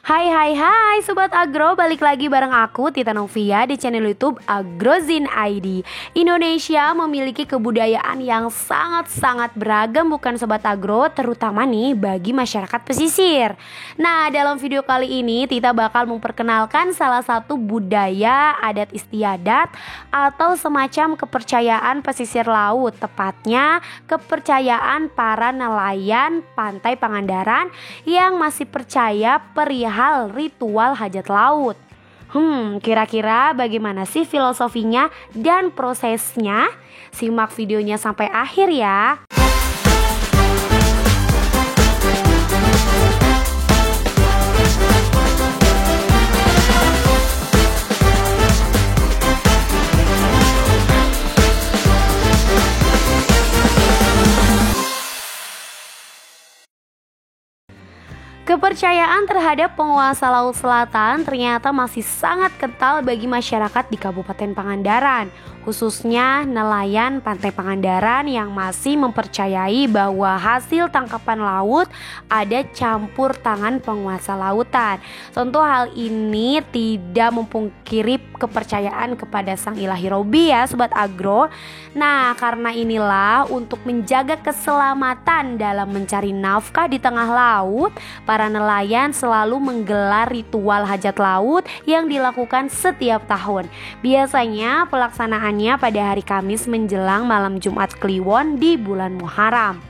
Hai hai hai Sobat Agro, balik lagi bareng aku Tita Novia di channel YouTube Agrozin ID. Indonesia memiliki kebudayaan yang sangat-sangat beragam bukan Sobat Agro, terutama nih bagi masyarakat pesisir. Nah, dalam video kali ini Tita bakal memperkenalkan salah satu budaya adat istiadat atau semacam kepercayaan pesisir laut, tepatnya kepercayaan para nelayan pantai Pangandaran yang masih percaya perihal ritual hajat laut. Kira-kira bagaimana sih filosofinya dan prosesnya? Simak videonya sampai akhir ya. Kepercayaan terhadap penguasa Laut Selatan ternyata masih sangat kental bagi masyarakat di Kabupaten Pangandaran, khususnya nelayan pantai Pangandaran yang masih mempercayai bahwa hasil tangkapan laut ada campur tangan penguasa lautan. Tentu hal ini tidak memungkiri kepercayaan kepada Sang Ilahi Robi ya Sobat Agro. Nah, karena inilah untuk menjaga keselamatan dalam mencari nafkah di tengah laut, para nelayan selalu menggelar ritual hajat laut yang dilakukan setiap tahun. Biasanya pelaksanaannya pada hari Kamis menjelang malam Jumat Kliwon di bulan Muharram.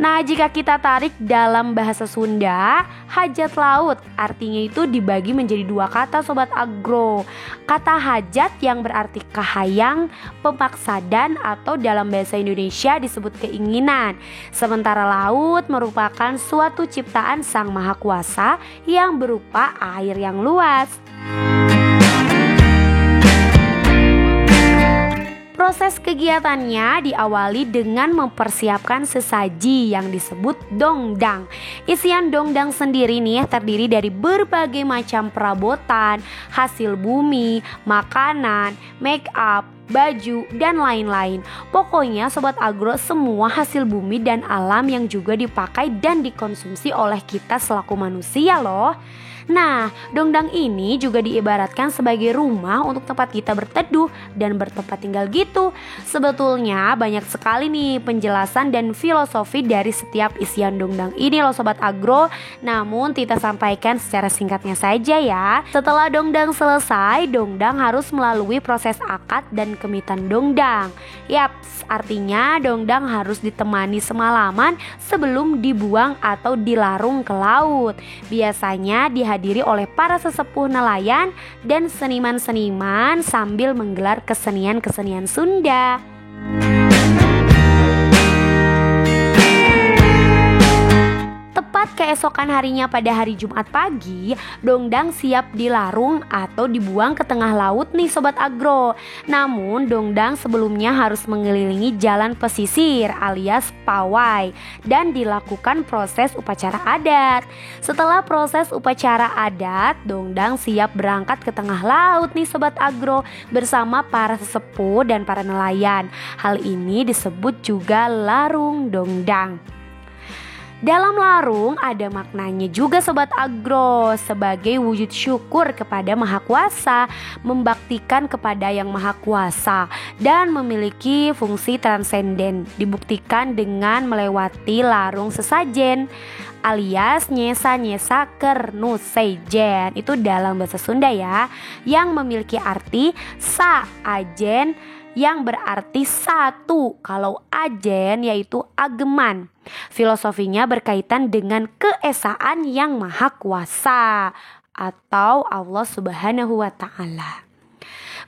Nah, jika kita tarik dalam bahasa Sunda, hajat laut artinya itu dibagi menjadi dua kata Sobat Agro. Kata hajat yang berarti kahayang, pemaksa dan atau dalam bahasa Indonesia disebut keinginan. Sementara laut merupakan suatu ciptaan Sang Maha Kuasa yang berupa air yang luas. Proses kegiatannya diawali dengan mempersiapkan sesaji yang disebut dongdang. Isian dongdang sendiri nih terdiri dari berbagai macam perabotan, hasil bumi, makanan, make up, baju, dan lain-lain. Pokoknya Sobat Agro, semua hasil bumi dan alam yang juga dipakai dan dikonsumsi oleh kita selaku manusia loh. Nah, dongdang ini juga diibaratkan sebagai rumah untuk tempat kita berteduh dan bertempat tinggal gitu. Sebetulnya banyak sekali nih penjelasan dan filosofi dari setiap isian dongdang ini loh Sobat Agro. Namun Tita sampaikan secara singkatnya saja ya. Setelah dongdang selesai, dongdang harus melalui proses akad dan kemitan dongdang. Yaps, artinya dongdang harus ditemani semalaman sebelum dibuang atau dilarung ke laut. Biasanya dihadiri oleh para sesepuh nelayan dan seniman-seniman sambil menggelar kesenian-kesenian Sunda. Tepat keesokan harinya pada hari Jumat pagi, dongdang siap dilarung atau dibuang ke tengah laut nih Sobat Agro. Namun dongdang sebelumnya harus mengelilingi jalan pesisir alias pawai dan dilakukan proses upacara adat. Setelah proses upacara adat, dongdang siap berangkat ke tengah laut nih Sobat Agro bersama para sesepuh dan para nelayan. Hal ini disebut juga larung dongdang. Dalam larung ada maknanya juga Sobat Agro, sebagai wujud syukur kepada Maha Kuasa, membaktikan kepada Yang Maha Kuasa, dan memiliki fungsi transenden. Dibuktikan dengan melewati larung sesajen alias nyesa-nyesa kernusejen. Itu dalam bahasa Sunda ya, yang memiliki arti sa ajen yang berarti satu. Kalau ajen yaitu ageman. Filosofinya berkaitan dengan keesaan Yang Maha Kuasa atau Allah Subhanahu wa Ta'ala.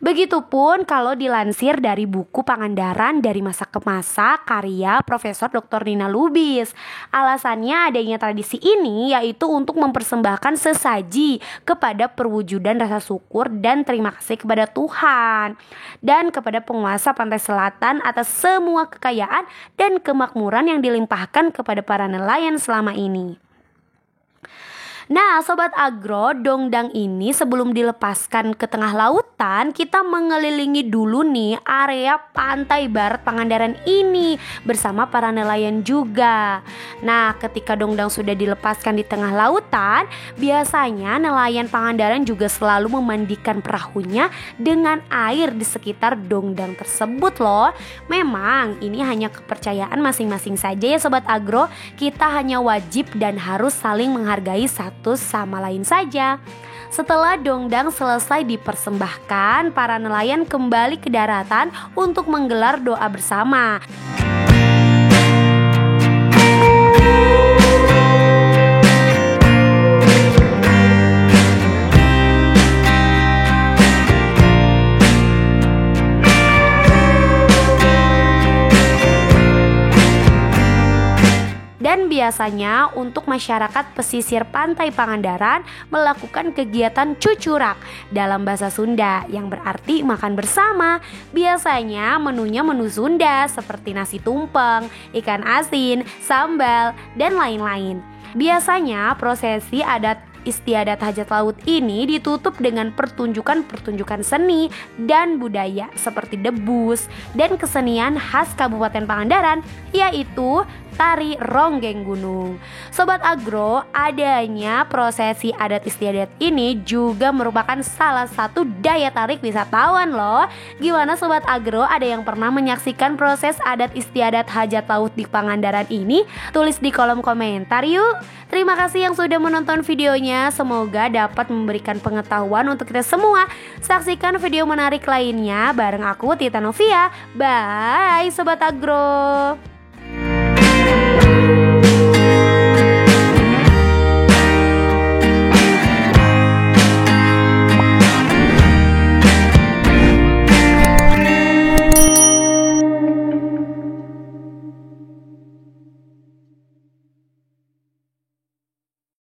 Begitupun kalau dilansir dari buku Pangandaran dari Masa ke Masa karya Profesor Dr. Nina Lubis. Alasannya adanya tradisi ini yaitu untuk mempersembahkan sesaji kepada perwujudan rasa syukur dan terima kasih kepada Tuhan dan kepada penguasa pantai selatan atas semua kekayaan dan kemakmuran yang dilimpahkan kepada para nelayan selama ini. Nah, Sobat Agro, dongdang ini sebelum dilepaskan ke tengah lautan, kita mengelilingi dulu nih area pantai barat Pangandaran ini bersama para nelayan juga. Nah, ketika dongdang sudah dilepaskan di tengah lautan, biasanya nelayan Pangandaran juga selalu memandikan perahunya dengan air di sekitar dongdang tersebut loh. Memang ini hanya kepercayaan masing-masing saja ya Sobat Agro. Kita hanya wajib dan harus saling menghargai satu sama lain saja. Setelah dongdang selesai dipersembahkan, para nelayan kembali ke daratan untuk menggelar doa bersama. Dan biasanya untuk masyarakat pesisir pantai Pangandaran melakukan kegiatan cucurak dalam bahasa Sunda yang berarti makan bersama. Biasanya menunya menu Sunda seperti nasi tumpeng, ikan asin, sambal, dan lain-lain. Biasanya prosesi adat istiadat hajat laut ini ditutup dengan pertunjukan-pertunjukan seni dan budaya seperti debus dan kesenian khas Kabupaten Pangandaran, yaitu tari ronggeng gunung. Sobat Agro, adanya prosesi adat istiadat ini juga merupakan salah satu daya tarik wisatawan loh. Gimana Sobat Agro, ada yang pernah menyaksikan proses adat istiadat hajat laut di Pangandaran ini? Tulis di kolom komentar yuk. Terima kasih yang sudah menonton videonya. Semoga dapat memberikan pengetahuan untuk kita semua. Saksikan video menarik lainnya bareng aku Tita Novia. Bye Sobat Agro.